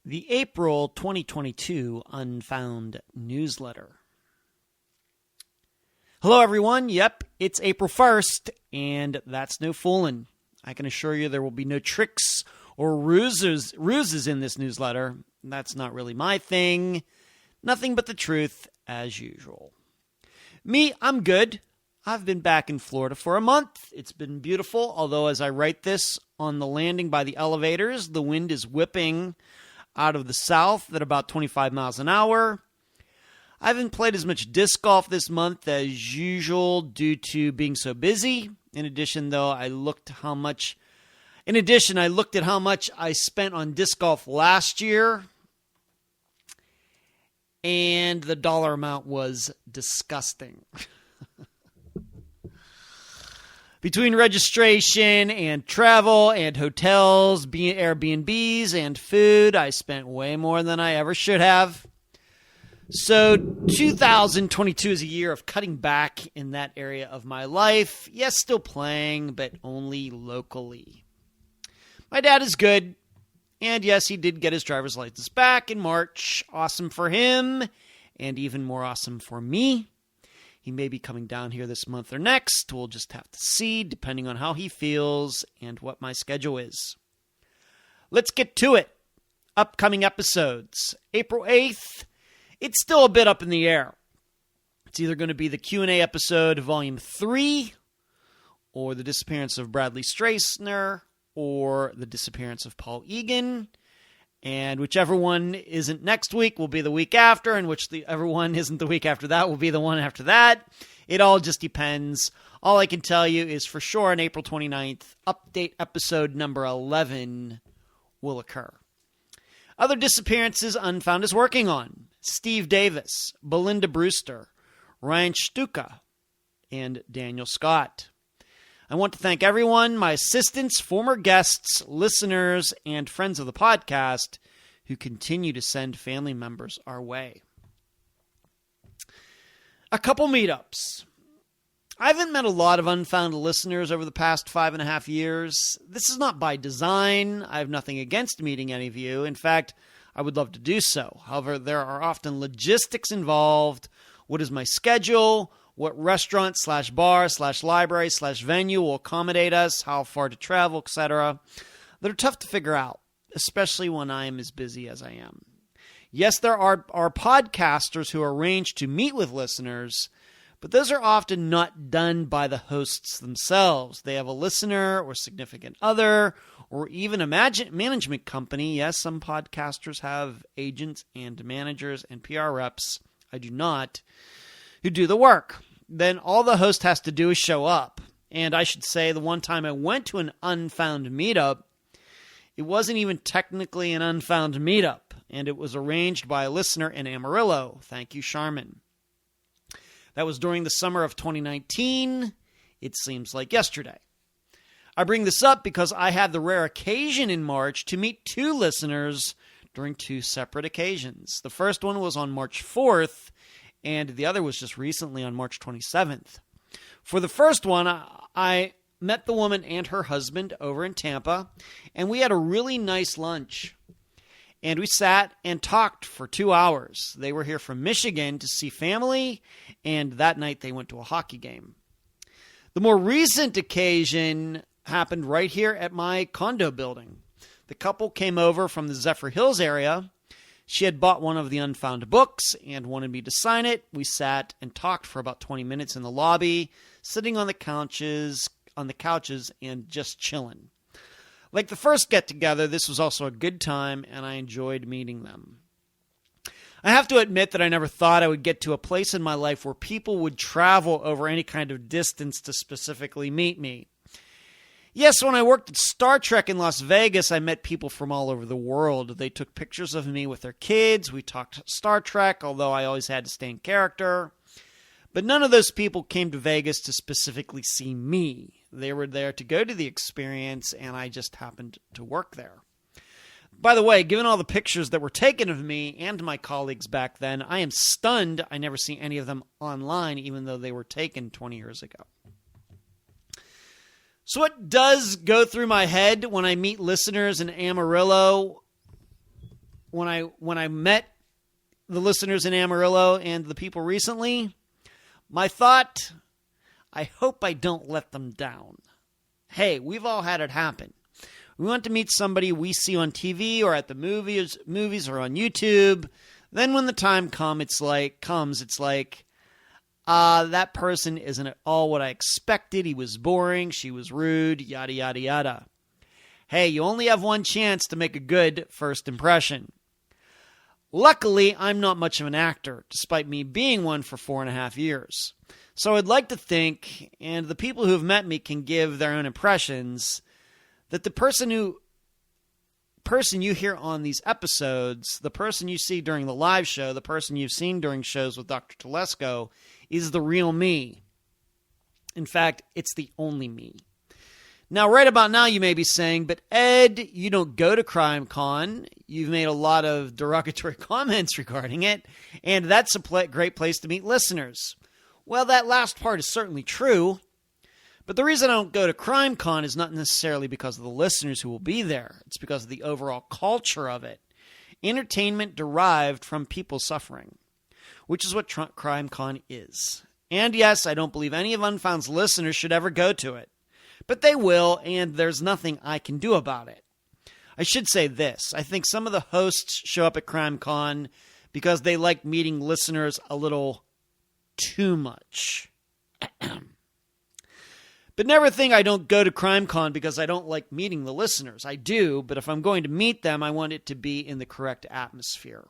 The April 2022 Unfound newsletter. Hello, everyone. Yep, it's April 1st, and that's no fooling. I can assure you there will be no tricks or ruses in this newsletter. That's not really my thing. Nothing but the truth, as usual. Me, I'm good. I've been back in Florida for a month. It's been beautiful, although as I write this on the landing by the elevators, the wind is whipping out of the south at about 25 miles an hour. I haven't played as much disc golf this month as usual due to being so busy. In addition, I looked at how much I spent on disc golf last year, and the dollar amount was disgusting. Between registration and travel and hotels, Airbnbs and food, I spent way more than I ever should have. So 2022 is a year of cutting back in that area of my life. Yes, still playing, but only locally. My dad is good. And yes, he did get his driver's license back in March. Awesome for him, and even more awesome for me. He may be coming down here this month or next. We'll just have to see, depending on how he feels and what my schedule is. Let's get to it. Upcoming episodes. April 8th, it's still a bit up in the air. It's either going to be the Q&A episode, Volume 3, or the disappearance of Bradley Strassner, or the disappearance of Paul Egan. And whichever one isn't next week will be the week after, and whichever one isn't the week after that will be the one after that. It all just depends. All I can tell you is for sure on April 29th, update episode number 11 will occur. Other disappearances Unfound is working on: Steve Davis, Belinda Brewster, Ryan Stuka, and Daniel Scott. I want to thank everyone, my assistants, former guests, listeners, and friends of the podcast who continue to send family members our way. A couple meetups. I haven't met a lot of Unfound listeners over the past 5.5 years. This is not by design. I have nothing against meeting any of you. In fact, I would love to do so. However, there are often logistics involved. What is my schedule? What restaurant / bar / library / venue will accommodate us, how far to travel, etc. That are tough to figure out, especially when I am as busy as I am. Yes, there are podcasters who arrange to meet with listeners, but those are often not done by the hosts themselves. They have a listener or significant other or even a management company. Yes, some podcasters have agents and managers and PR reps. I do not. Who do the work. Then all the host has to do is show up. And I should say, the one time I went to an Unfound meetup, it wasn't even technically an Unfound meetup, and it was arranged by a listener in Amarillo. Thank you, Charmin. That was during the summer of 2019. It seems like yesterday. I bring this up because I had the rare occasion in March to meet 2 listeners during 2 separate occasions. The first one was on March 4th, and the other was just recently on March 27th. For the first one, I met the woman and her husband over in Tampa, and we had a really nice lunch. And we sat and talked for 2 hours. They were here from Michigan to see family, and that night they went to a hockey game. The more recent occasion happened right here at my condo building. The couple came over from the Zephyr Hills area. She had bought one of the Unfound books and wanted me to sign it. We sat and talked for about 20 minutes in the lobby, sitting on the couches and just chilling. Like the first get-together, this was also a good time, and I enjoyed meeting them. I have to admit that I never thought I would get to a place in my life where people would travel over any kind of distance to specifically meet me. Yes, when I worked at Star Trek in Las Vegas, I met people from all over the world. They took pictures of me with their kids. We talked Star Trek, although I always had to stay in character. But none of those people came to Vegas to specifically see me. They were there to go to the experience, and I just happened to work there. By the way, given all the pictures that were taken of me and my colleagues back then, I am stunned I never see any of them online, even though they were taken 20 years ago. So what does go through my head when I meet listeners in Amarillo? when I met the listeners in Amarillo and the people recently, my thought, I hope I don't let them down. Hey, we've all had it happen. We want to meet somebody we see on TV or at the movies or on YouTube. Then when the time comes, it's like, that person isn't at all what I expected. He was boring. She was rude, yada, yada, yada. Hey, you only have one chance to make a good first impression. Luckily, I'm not much of an actor, despite me being one for 4.5 years. So I'd like to think, and the people who have met me can give their own impressions, that the person you hear on these episodes, the person you see during the live show, the person you've seen during shows with Dr. Telesco, is the real me. In fact, it's the only me. Now, right about now, you may be saying, but Ed, you don't go to CrimeCon. You've made a lot of derogatory comments regarding it, and that's a great place to meet listeners. Well, that last part is certainly true, but the reason I don't go to CrimeCon is not necessarily because of the listeners who will be there. It's because of the overall culture of it. Entertainment derived from people suffering, which is what CrimeCon is. And yes, I don't believe any of Unfound's listeners should ever go to it. But they will, and there's nothing I can do about it. I should say this. I think some of the hosts show up at CrimeCon because they like meeting listeners a little too much. But never think I don't go to CrimeCon because I don't like meeting the listeners. I do, but if I'm going to meet them, I want it to be in the correct atmosphere.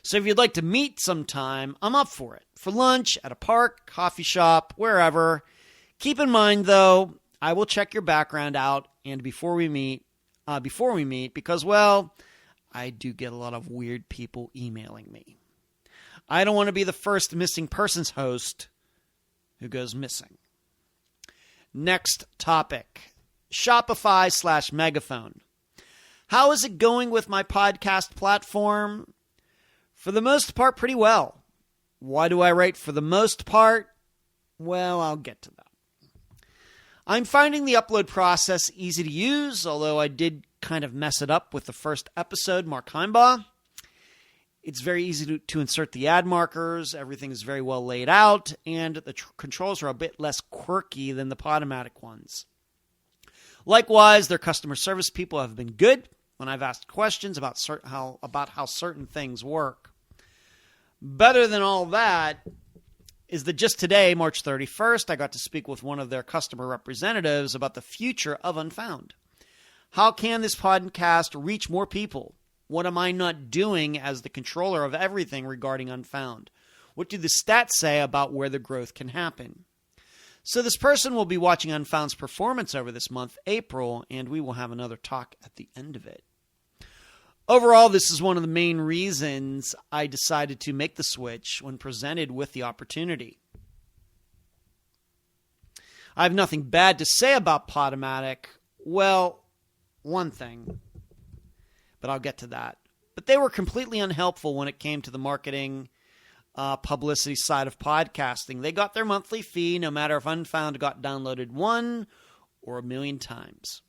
So if you'd like to meet sometime, I'm up for it. For lunch, at a park, coffee shop, wherever. Keep in mind, though, I will check your background out and before we meet, because, well, I do get a lot of weird people emailing me. I don't want to be the first missing persons host who goes missing. Next topic, Shopify/Megaphone. How is it going with my podcast platform? For the most part, pretty well. Why do I write for the most part? Well, I'll get to that. I'm finding the upload process easy to use, although I did kind of mess it up with the first episode, Mark Heimbaugh. It's very easy to insert the ad markers, everything is very well laid out, and the controls are a bit less quirky than the Podomatic ones. Likewise, their customer service people have been good when I've asked questions about how certain things work. Better than all that is that just today, March 31st, I got to speak with one of their customer representatives about the future of Unfound. How can this podcast reach more people? What am I not doing as the controller of everything regarding Unfound? What do the stats say about where the growth can happen? So this person will be watching Unfound's performance over this month, April, and we will have another talk at the end of it. Overall, this is one of the main reasons I decided to make the switch when presented with the opportunity. I have nothing bad to say about Podomatic. Well, one thing, but I'll get to that. But they were completely unhelpful when it came to the marketing, publicity side of podcasting. They got their monthly fee no matter if Unfound got downloaded 1 or 1 million times.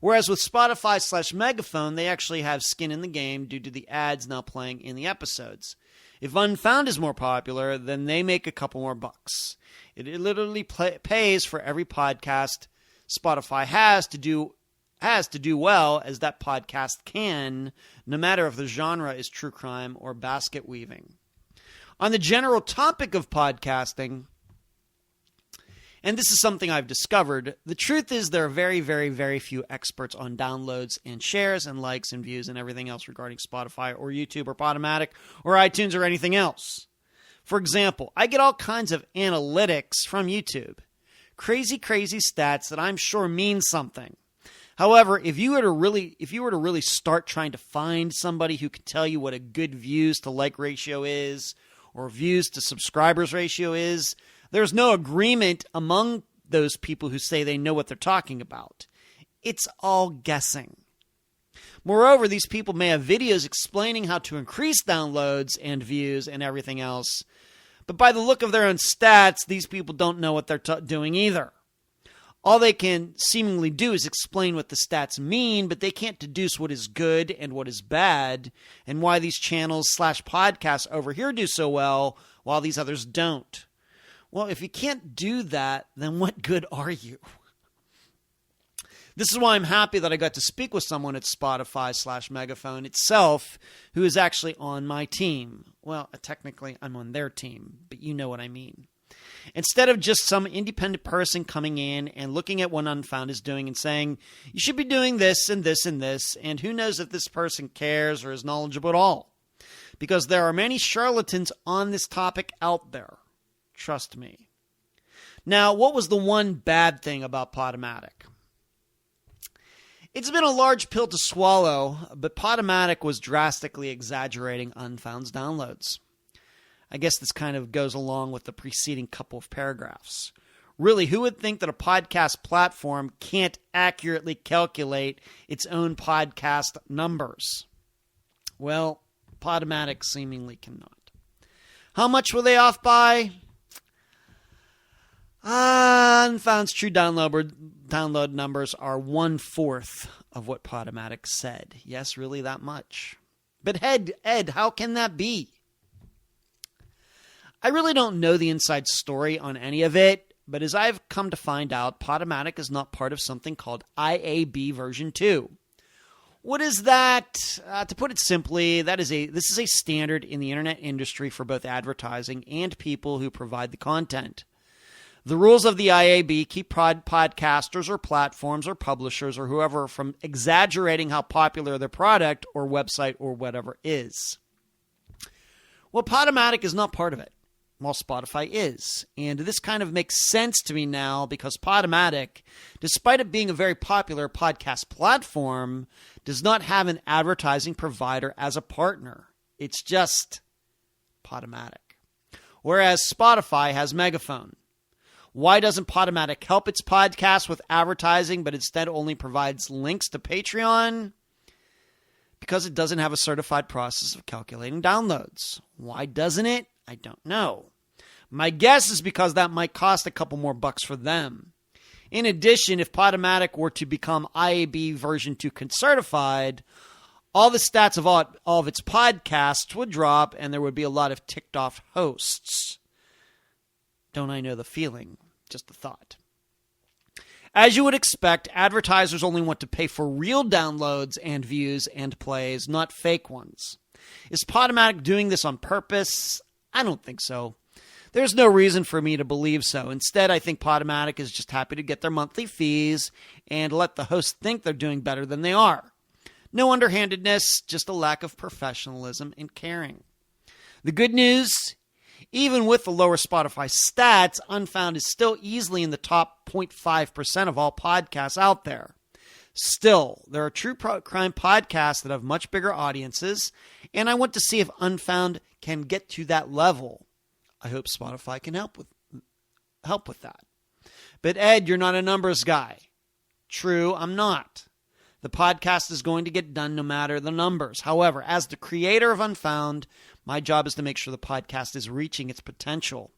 Whereas with Spotify/Megaphone, they actually have skin in the game due to the ads now playing in the episodes. If Unfound is more popular, then they make a couple more bucks. It literally pays for every podcast Spotify has to do well as that podcast can, no matter if the genre is true crime or basket weaving. On the general topic of podcasting, and this is something I've discovered, the truth is there are very, very, very few experts on downloads and shares and likes and views and everything else regarding Spotify or YouTube or Podomatic or iTunes or anything else. For example, I get all kinds of analytics from YouTube. Crazy, crazy stats that I'm sure mean something. However, if you were to really start trying to find somebody who could tell you what a good views to like ratio is or views to subscribers ratio is, there's no agreement among those people who say they know what they're talking about. It's all guessing. Moreover, these people may have videos explaining how to increase downloads and views and everything else, but by the look of their own stats, these people don't know what they're doing either. All they can seemingly do is explain what the stats mean, but they can't deduce what is good and what is bad, and why these channels/podcasts over here do so well while these others don't. Well, if you can't do that, then what good are you? This is why I'm happy that I got to speak with someone at Spotify/Megaphone itself who is actually on my team. Well, technically, I'm on their team, but you know what I mean. Instead of just some independent person coming in and looking at what Unfound is doing and saying, you should be doing this and this and this, and who knows if this person cares or is knowledgeable at all. Because there are many charlatans on this topic out there. Trust me. Now, what was the one bad thing about Podomatic? It's been a large pill to swallow, but Podomatic was drastically exaggerating Unfound's downloads. I guess this kind of goes along with the preceding couple of paragraphs. Really, who would think that a podcast platform can't accurately calculate its own podcast numbers? Well, Podomatic seemingly cannot. How much were they off by? Unfound's true download numbers are 1/4 of what Podomatic said. Yes, really that much. But Ed, how can that be? I really don't know the inside story on any of it, but as I've come to find out, Podomatic is not part of something called IAB version 2. What is that? To put it simply, this is a standard in the internet industry for both advertising and people who provide the content. The rules of the IAB keep podcasters or platforms or publishers or whoever from exaggerating how popular their product or website or whatever is. Well, Podomatic is not part of it, while Spotify is. And this kind of makes sense to me now because Podomatic, despite it being a very popular podcast platform, does not have an advertising provider as a partner. It's just Podomatic. Whereas Spotify has Megaphone. Why doesn't Podomatic help its podcast with advertising, but instead only provides links to Patreon? Because it doesn't have a certified process of calculating downloads. Why doesn't it? I don't know. My guess is because that might cost a couple more bucks for them. In addition, if Podomatic were to become IAB version 2 certified, all the stats of all of its podcasts would drop and there would be a lot of ticked off hosts. Don't I know the feeling? Just a thought. As you would expect, advertisers only want to pay for real downloads and views and plays, not fake ones. Is Podomatic doing this on purpose? I don't think so. There's no reason for me to believe so. Instead, I think Podomatic is just happy to get their monthly fees and let the hosts think they're doing better than they are. No underhandedness, just a lack of professionalism and caring. The good news, even with the lower Spotify stats, Unfound is still easily in the top 0.5% of all podcasts out there. Still, there are true crime podcasts that have much bigger audiences, and I want to see if Unfound can get to that level. I hope Spotify can help with that. But Ed, you're not a numbers guy. True, I'm not. The podcast is going to get done no matter the numbers. However, as the creator of Unfound, my job is to make sure the podcast is reaching its potential.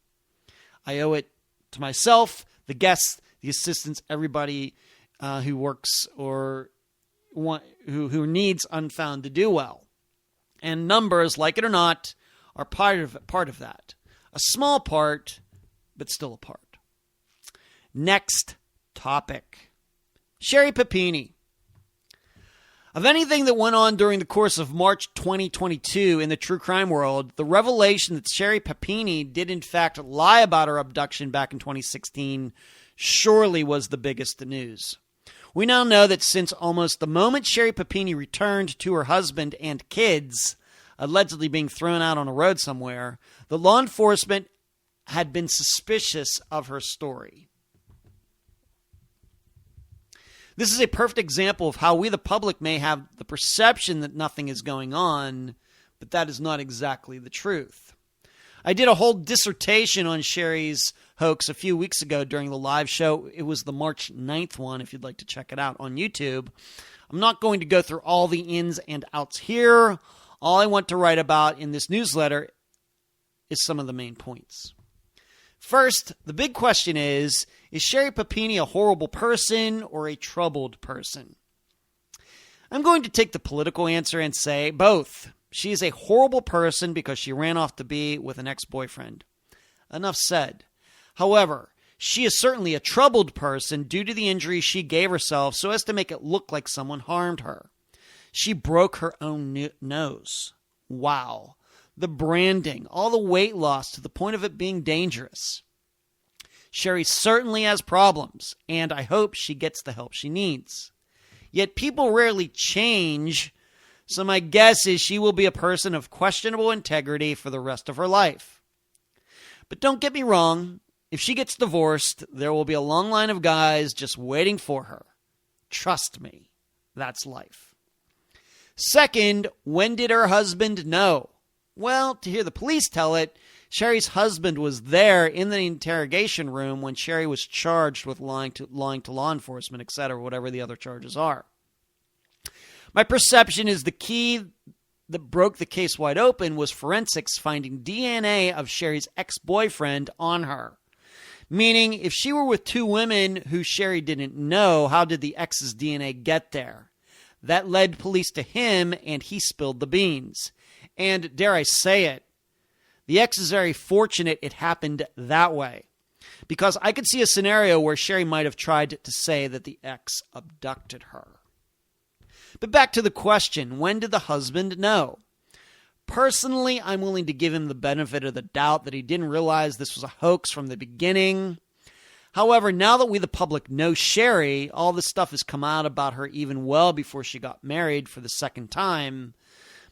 I owe it to myself, the guests, the assistants, everybody who works or who needs Unfound to do well. And numbers, like it or not, are part of that. A small part, but still a part. Next topic. Sherry Papini. Of anything that went on during the course of March 2022 in the true crime world, the revelation that Sherry Papini did in fact lie about her abduction back in 2016 surely was the biggest news. We now know that since almost the moment Sherry Papini returned to her husband and kids, allegedly being thrown out on a road somewhere, the law enforcement had been suspicious of her story. This is a perfect example of how we, the public, may have the perception that nothing is going on, but that is not exactly the truth. I did a whole dissertation on Sherry's hoax a few weeks ago during the live show. It was the March 9th one, if you'd like to check it out on YouTube. I'm not going to go through all the ins and outs here. All I want to write about in this newsletter is some of the main points. First, the big question is Is Sherry Papini a horrible person or a troubled person? I'm going to take the political answer and say both. She is a horrible person because she ran off to be with an ex-boyfriend. Enough said. However, she is certainly a troubled person due to the injury she gave herself so as to make it look like someone harmed her. She broke her own nose. Wow. The branding, all the weight loss to the point of it being dangerous. Sherry certainly has problems, and I hope she gets the help she needs. Yet people rarely change, so my guess is she will be a person of questionable integrity for the rest of her life. But don't get me wrong, if she gets divorced, there will be a long line of guys just waiting for her. Trust me, that's life. Second, when did her husband know? Well, to hear the police tell it, Sherry's husband was there in the interrogation room when Sherry was charged with lying to law enforcement, etc., whatever the other charges are. My perception is the key that broke the case wide open was forensics finding DNA of Sherry's ex-boyfriend on her. Meaning, if she were with two women who Sherry didn't know, how did the ex's DNA get there? That led police to him, and he spilled the beans. And dare I say it, the ex is very fortunate it happened that way. Because I could see a scenario where Sherry might have tried to say that the ex abducted her. But back to the question, when did the husband know? Personally, I'm willing to give him the benefit of the doubt that he didn't realize this was a hoax from the beginning. However, now that we the public know Sherry, all this stuff has come out about her even well before she got married for the second time.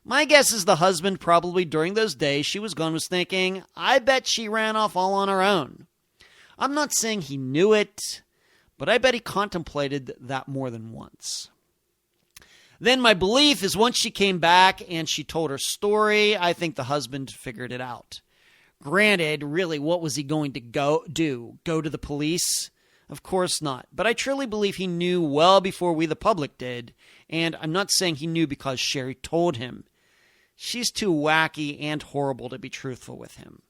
My guess is the husband probably during those days she was gone was thinking, I bet she ran off all on her own. I'm not saying he knew it, but I bet he contemplated that more than once. Then my belief is once she came back and she told her story, I think the husband figured it out. Granted, really, what was he going to do? Go to the police? Of course not. But I truly believe he knew well before we the public did, and I'm not saying he knew because Sherry told him. She's too wacky and horrible to be truthful with him.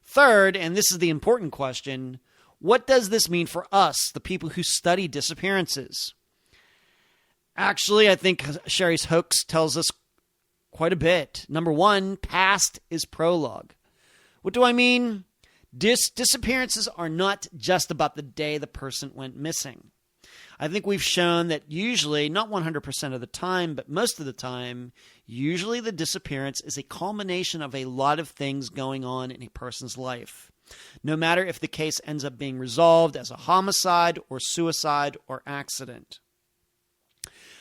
Third, and this is the important question, what does this mean for us, the people who study disappearances? Actually, I think Sherry's hoax tells us quite a bit. Number one, past is prologue. What do I mean? Disappearances are not just about the day the person went missing. I think we've shown that usually, not 100% of the time, but most of the time, usually the disappearance is a culmination of a lot of things going on in a person's life. No matter if the case ends up being resolved as a homicide or suicide or accident.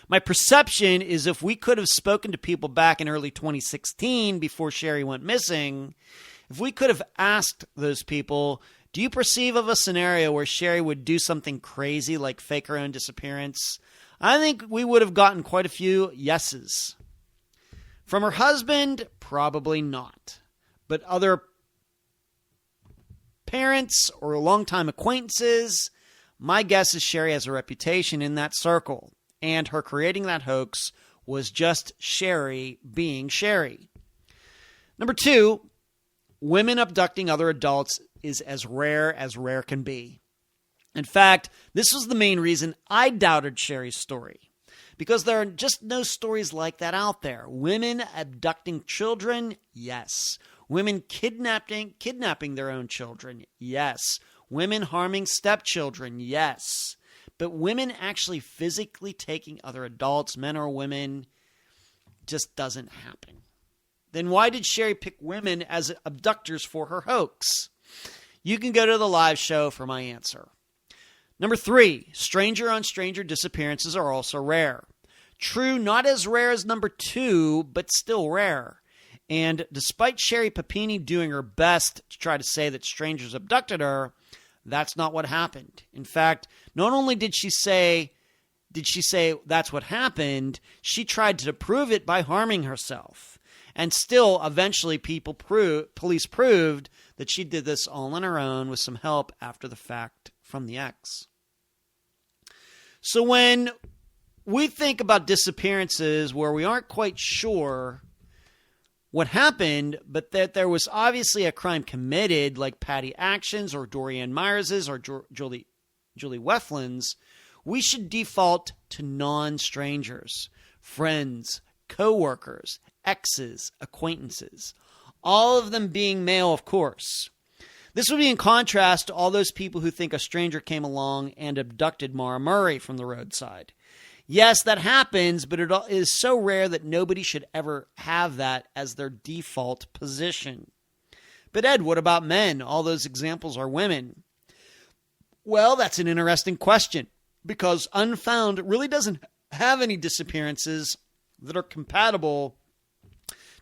My perception is if we could have spoken to people back in early 2016 before Sherry went missing, if we could have asked those people, do you perceive of a scenario where Sherry would do something crazy like fake her own disappearance? I think we would have gotten quite a few yeses. From her husband, probably not. But other parents or longtime acquaintances, my guess is Sherry has a reputation in that circle. And her creating that hoax was just Sherry being Sherry. Number two, women abducting other adults is as rare can be. In fact, this was the main reason I doubted Sherry's story. Because there are just no stories like that out there. Women abducting children, yes. Women kidnapping their own children, yes. Women harming stepchildren, yes. But women actually physically taking other adults, men or women, just doesn't happen. Then why did Sherry pick women as abductors for her hoax? You can go to the live show for my answer. Number three, stranger-on-stranger disappearances are also rare. True, not as rare as number two, but still rare. And despite Sherry Papini doing her best to try to say that strangers abducted her, that's not what happened. In fact, not only did she say that's what happened, she tried to prove it by harming herself. And still, eventually, police proved that she did this all on her own with some help after the fact from the ex. So when we think about disappearances where we aren't quite sure what happened, but that there was obviously a crime committed, like Patty Action's or Dorianne Myers's or Julie Weflin's, we should default to non-strangers, friends, co-workers, exes, acquaintances, all of them being male, of course. This would be in contrast to all those people who think a stranger came along and abducted Maura Murray from the roadside. Yes, that happens, but it is so rare that nobody should ever have that as their default position. But Ed, what about men? All those examples are women. Well, that's an interesting question, because Unfound really doesn't have any disappearances that are compatible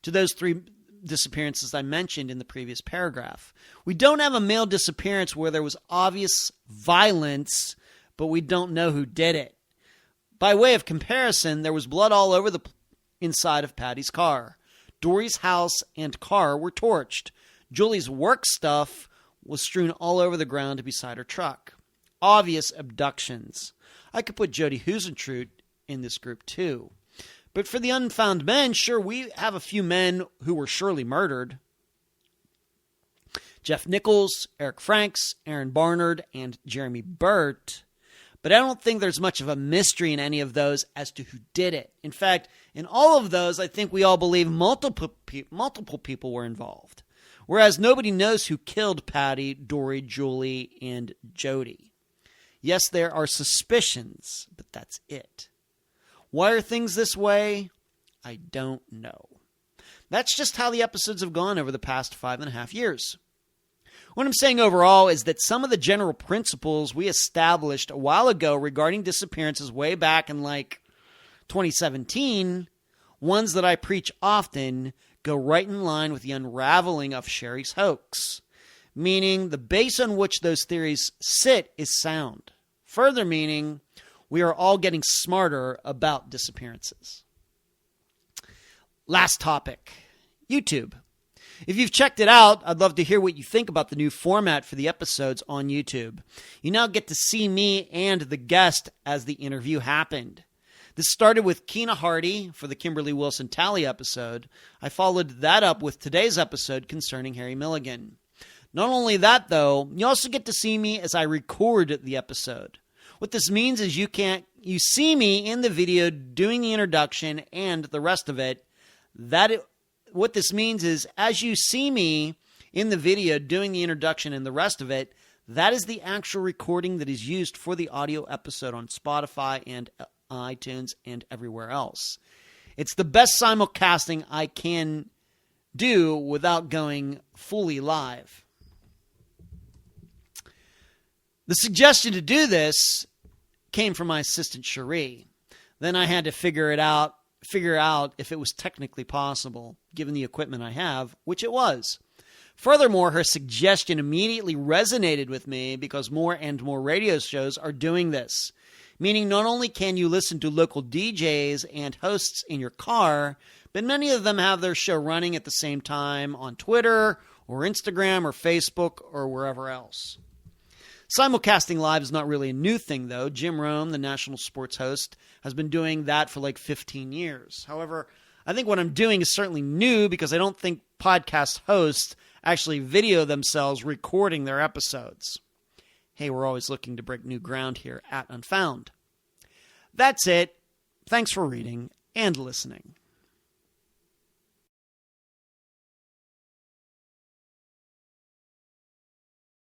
to those 3 disappearances I mentioned in the previous paragraph. We don't have a male disappearance where there was obvious violence, but we don't know who did it. By way of comparison, there was blood all over the inside of Patty's car. Dory's house and car were torched. Julie's work stuff was strewn all over the ground beside her truck. Obvious abductions. I could put Jody Huisentruit in this group too. But for the unfound men, sure, we have a few men who were surely murdered. Jeff Nichols, Eric Franks, Aaron Barnard, and Jeremy Burt. But I don't think there's much of a mystery in any of those as to who did it. In fact, in all of those, I think we all believe multiple people were involved. Whereas nobody knows who killed Patty, Dory, Julie, and Jody. Yes, there are suspicions, but that's it. Why are things this way? I don't know. That's just how the episodes have gone over the past 5.5 years. What I'm saying overall is that some of the general principles we established a while ago regarding disappearances way back in 2017, ones that I preach often, go right in line with the unraveling of Sherry's hoax. Meaning the base on which those theories sit is sound. Further meaning, we are all getting smarter about disappearances. Last topic, YouTube. If you've checked it out, I'd love to hear what you think about the new format for the episodes on YouTube. You now get to see me and the guest as the interview happened. This started with Keena Hardy for the Kimberly Wilson Tally episode. I followed that up with today's episode concerning Harry Milligan. Not only that, though, you also get to see me as I record the episode. What this means is you see me in the video doing the introduction and the rest of it. What this means is as you see me in the video doing the introduction and the rest of it, that is the actual recording that is used for the audio episode on Spotify and iTunes and everywhere else. It's the best simulcasting I can do without going fully live. The suggestion to do this came from my assistant Cherie. Then I had to figure out if it was technically possible, given the equipment I have, which it was. Furthermore, her suggestion immediately resonated with me because more and more radio shows are doing this. Meaning not only can you listen to local DJs and hosts in your car, but many of them have their show running at the same time on Twitter or Instagram or Facebook or wherever else. Simulcasting live is not really a new thing, though. Jim Rome, the national sports host, has been doing that for 15 years. However, I think what I'm doing is certainly new because I don't think podcast hosts actually video themselves recording their episodes. Hey, we're always looking to break new ground here at Unfound. That's it. Thanks for reading and listening.